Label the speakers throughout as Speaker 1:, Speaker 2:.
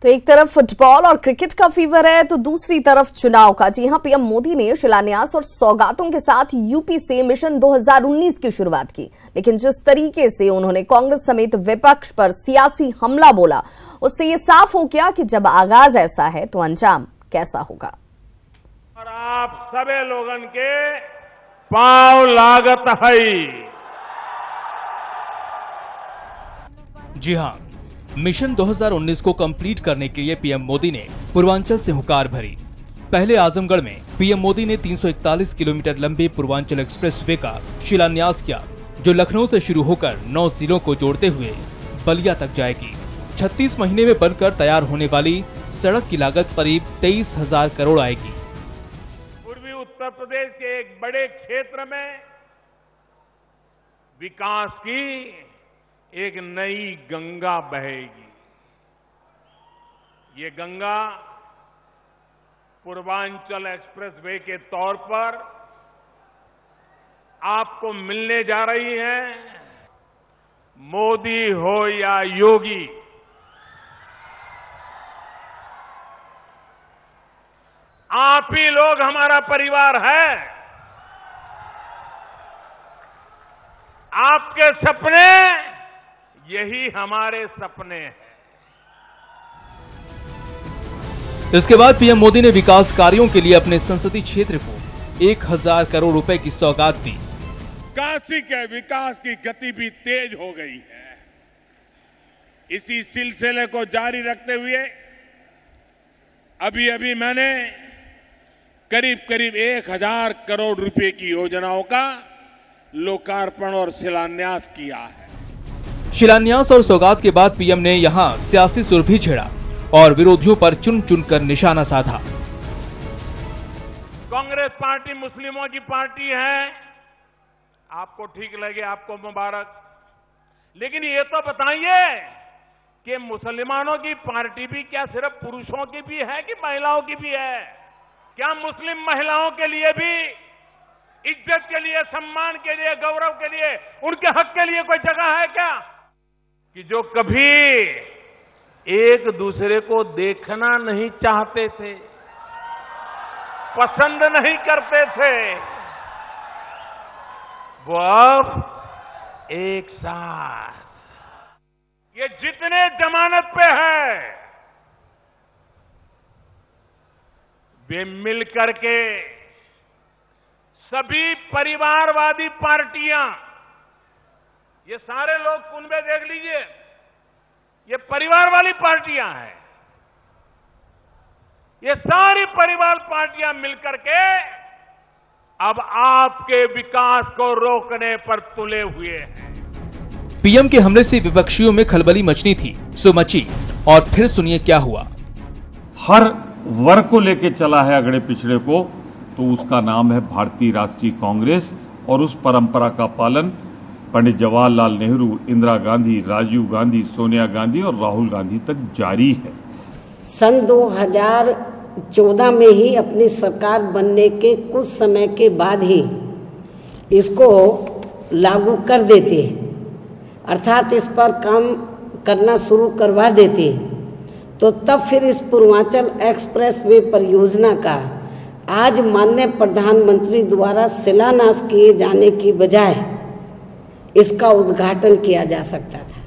Speaker 1: तो एक तरफ फुटबॉल और क्रिकेट का फीवर है तो दूसरी तरफ चुनाव का। जी हां, पीएम मोदी ने शिलान्यास और सौगातों के साथ यूपी से मिशन 2019 की शुरुआत की, लेकिन जिस तरीके से उन्होंने कांग्रेस समेत विपक्ष पर सियासी हमला बोला, उससे ये साफ हो गया कि जब आगाज ऐसा है तो अंजाम कैसा होगा।
Speaker 2: और आप सभी लोगन के पांव लागत है।
Speaker 3: जी हां, मिशन 2019 को कंप्लीट करने के लिए पीएम मोदी ने पूर्वांचल से हुंकार भरी। पहले आजमगढ़ में पीएम मोदी ने 341 किलोमीटर लंबे पूर्वांचल एक्सप्रेसवे का शिलान्यास किया, जो लखनऊ से शुरू होकर 9 जिलों को जोड़ते हुए बलिया तक जाएगी। 36 महीने में बनकर तैयार होने वाली सड़क की लागत करीब 23,000 करोड़ आएगी।
Speaker 2: पूर्वी उत्तर प्रदेश के एक बड़े क्षेत्र में विकास की एक नई गंगा बहेगी। ये गंगा पूर्वांचल एक्सप्रेसवे के तौर पर आपको मिलने जा रही है। मोदी हो या योगी, आप ही लोग हमारा परिवार है। आपके सपने यही हमारे सपने हैं।
Speaker 3: इसके बाद पीएम मोदी ने विकास कार्यों के लिए अपने संसदीय क्षेत्र को 1,000 करोड़ रुपए की सौगात दी।
Speaker 2: काशी के विकास की गति भी तेज हो गई है। इसी सिलसिले को जारी रखते हुए अभी मैंने करीब 1,000 करोड़ रुपए की योजनाओं का लोकार्पण और शिलान्यास किया है।
Speaker 3: शिलान्यास और सौगात के बाद पीएम ने यहां सियासी सुर भी छेड़ा और विरोधियों पर चुन चुनकर निशाना साधा।
Speaker 2: कांग्रेस पार्टी मुस्लिमों की पार्टी है, आपको ठीक लगे आपको मुबारक, लेकिन ये तो बताइए कि मुसलमानों की पार्टी भी क्या सिर्फ पुरुषों की भी है कि महिलाओं की भी है? क्या मुस्लिम महिलाओं के लिए भी इज्जत के लिए, सम्मान के लिए, गौरव के लिए, उनके हक के लिए कोई जगह है क्या? कि जो कभी एक दूसरे को देखना नहीं चाहते थे, पसंद नहीं करते थे, वो अब एक साथ ये जितने जमानत पे है वे मिलकर के सभी परिवारवादी पार्टियां, ये सारे लोग कुनबे देख लीजिए, ये परिवार वाली पार्टियां हैं। ये सारी परिवार पार्टियां मिलकर के अब आपके विकास को रोकने पर तुले हुए हैं।
Speaker 3: पीएम के हमले से विपक्षियों में खलबली मचनी थी, सो मची, और फिर सुनिए क्या हुआ।
Speaker 4: हर वर्ग को लेके चला है अगड़े पिछड़े को, तो उसका नाम है भारतीय राष्ट्रीय कांग्रेस, और उस परंपरा का पालन पंडित जवाहरलाल नेहरू, इंदिरा गांधी, राजीव गांधी, सोनिया गांधी और राहुल गांधी तक जारी है।
Speaker 5: सन 2014 में ही अपनी सरकार बनने के कुछ समय के बाद ही इसको लागू कर देते, अर्थात इस पर काम करना शुरू करवा देते, तो तब फिर इस पूर्वांचल एक्सप्रेसवे परियोजना का आज माननीय प्रधानमंत्री द्वारा शिलान्यास किए जाने की बजाय इसका उद्घाटन किया जा सकता था।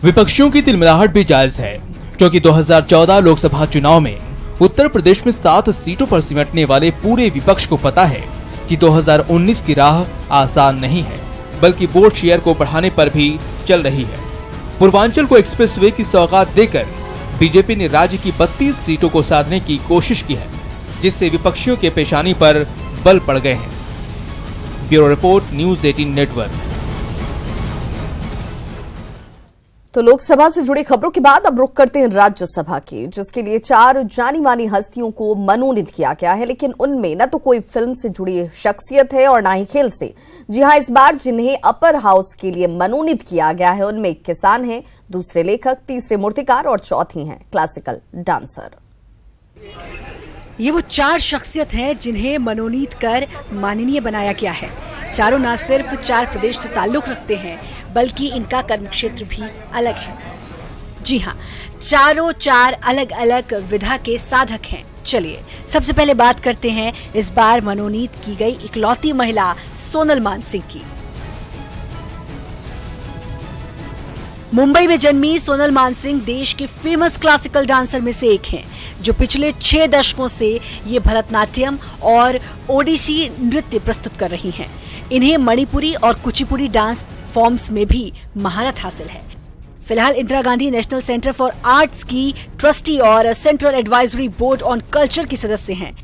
Speaker 3: विपक्षियों की तिलमिलाहट भी जायज है, क्योंकि 2014 लोकसभा चुनाव में उत्तर प्रदेश में 7 सीटों पर सिमटने वाले पूरे विपक्ष को पता है कि 2019 की राह आसान नहीं है, बल्कि वोट शेयर को बढ़ाने पर भी चल रही है। पूर्वांचल को एक्सप्रेसवे की सौगात देकर बीजेपी ने राज्य की 32 सीटों को साधने की कोशिश की है, जिससे विपक्षियों के पेशानी पर बल पड़ गए हैं। Bureau report, news 18 network.
Speaker 1: तो लोकसभा से जुड़ी खबरों के बाद अब रुख करते हैं राज्यसभा की, जिसके लिए 4 जानी मानी हस्तियों को मनोनीत किया गया है, लेकिन उनमें न तो कोई फिल्म से जुड़ी शख्सियत है और न ही खेल से। जी हां, इस बार जिन्हें अपर हाउस के लिए मनोनीत किया गया है उनमें एक किसान हैं, दूसरे लेखक, तीसरे मूर्तिकार और चौथी हैं क्लासिकल डांसर।
Speaker 6: ये वो 4 शख्सियत हैं जिन्हें मनोनीत कर माननीय बनाया गया है। चारों न सिर्फ 4 प्रदेश से ताल्लुक रखते हैं, बल्कि इनका कर्म क्षेत्र भी अलग है। जी हाँ, चारों चार अलग अलग विधा के साधक हैं। चलिए सबसे पहले बात करते हैं इस बार मनोनीत की गई इकलौती महिला सोनल मानसिंह की। मुंबई में जन्मी सोनल मानसिंह देश के फेमस क्लासिकल डांसर में से एक हैं, जो पिछले 6 दशकों से ये भरतनाट्यम और ओडिसी नृत्य प्रस्तुत कर रही हैं। इन्हें मणिपुरी और कुचिपुड़ी डांस फॉर्म्स में भी महारत हासिल है। फिलहाल Indira Gandhi national centre for arts की ट्रस्टी और central advisory board on culture की सदस्य हैं।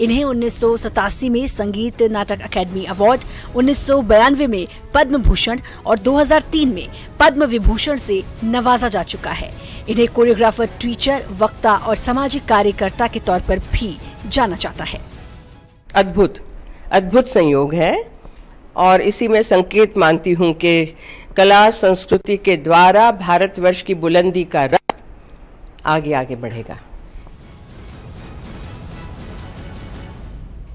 Speaker 6: इन्हें 1987 में संगीत नाटक अकेडमी अवार्ड, 1992 में पद्म भूषण और 2003 में पद्म विभूषण से नवाजा जा चुका है। इन्हें कोरियोग्राफर, टीचर, वक्ता और सामाजिक कार्यकर्ता के तौर पर भी जाना जाता है।
Speaker 7: अद्भुत संयोग है और इसी में संकेत मानती हूँ कि कला संस्कृति के द्वारा भारतवर्ष की बुलंदी का रथ आगे आगे बढ़ेगा।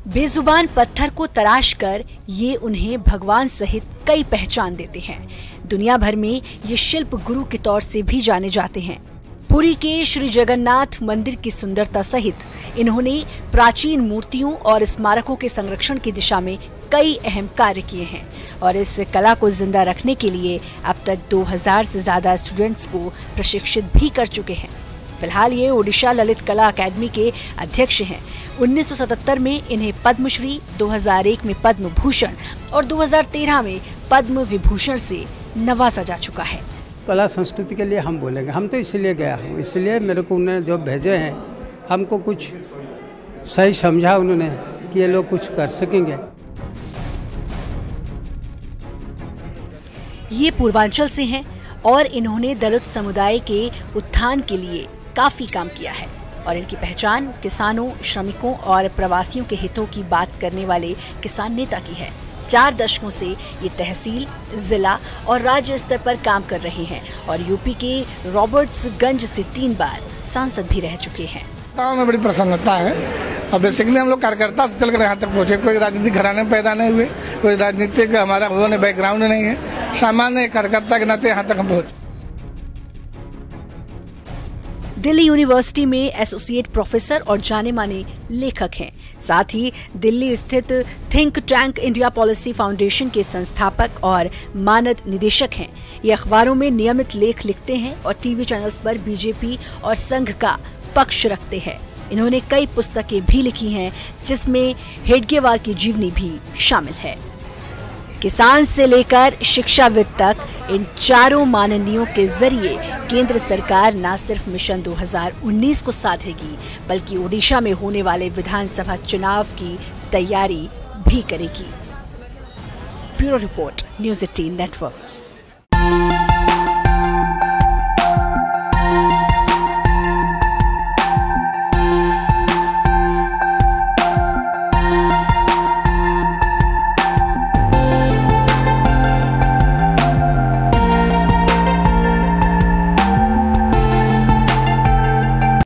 Speaker 6: बेजुबान पत्थर को तराश कर ये उन्हें भगवान सहित कई पहचान देते हैं। दुनिया भर में ये शिल्प गुरु के तौर से भी जाने जाते हैं। पुरी के श्री जगन्नाथ मंदिर की सुंदरता सहित इन्होंने प्राचीन मूर्तियों और स्मारकों के संरक्षण की दिशा में कई अहम कार्य किए हैं और इस कला को जिंदा रखने के लिए अब तक 2000 से ज्यादा स्टूडेंट्स को प्रशिक्षित भी कर चुके हैं। फिलहाल ये ओडिशा ललित कला अकादमी के अध्यक्ष हैं। 1977 में इन्हें पद्मश्री, 2001 में पद्म भूषण और 2013 में पद्म विभूषण से नवाजा जा चुका है।
Speaker 8: कला संस्कृति के लिए हम बोलेंगे, हम तो इसलिए गया हूँ, इसलिए मेरे को उन्होंने जो भेजे हैं हमको कुछ सही समझा उन्होंने कि ये लोग कुछ कर सकेंगे।
Speaker 6: ये पूर्वांचल से हैं और इन्होंने दलित समुदाय के उत्थान के लिए काफी काम किया है और इनकी पहचान किसानों, श्रमिकों और प्रवासियों के हितों की बात करने वाले किसान नेता की है। 4 दशकों से ये तहसील, जिला और राज्य स्तर पर काम कर रहे हैं और यूपी के रॉबर्ट्सगंज से 3 बार सांसद भी रह चुके हैं।
Speaker 9: में बड़ी प्रसन्नता है और बेसिकली हम लोग कार्यकर्ता से चलकर यहाँ तक पहुँचे। कोई राजनीतिक घराने में पैदा नहीं हुए, कोई राजनीतिक हमारा उन्होंने बैकग्राउंड नहीं है, सामान्य कार्यकर्ता के नाते यहाँ तक हम पहुँचे।
Speaker 6: दिल्ली यूनिवर्सिटी में एसोसिएट प्रोफेसर और जाने माने लेखक हैं। साथ ही दिल्ली स्थित think tank India policy foundation के संस्थापक और मानद निदेशक हैं। ये अखबारों में नियमित लेख लिखते हैं और टीवी चैनल्स पर बीजेपी और संघ का पक्ष रखते हैं। इन्होंने कई पुस्तकें भी लिखी हैं, जिसमें हेडगेवार की जीवनी भी शामिल है। किसान से लेकर शिक्षाविद तक इन चारों माननीयों के जरिए केंद्र सरकार न सिर्फ मिशन 2019 को साधेगी, बल्कि ओडिशा में होने वाले विधानसभा चुनाव की तैयारी भी करेगी। Bureau report, news 18 network.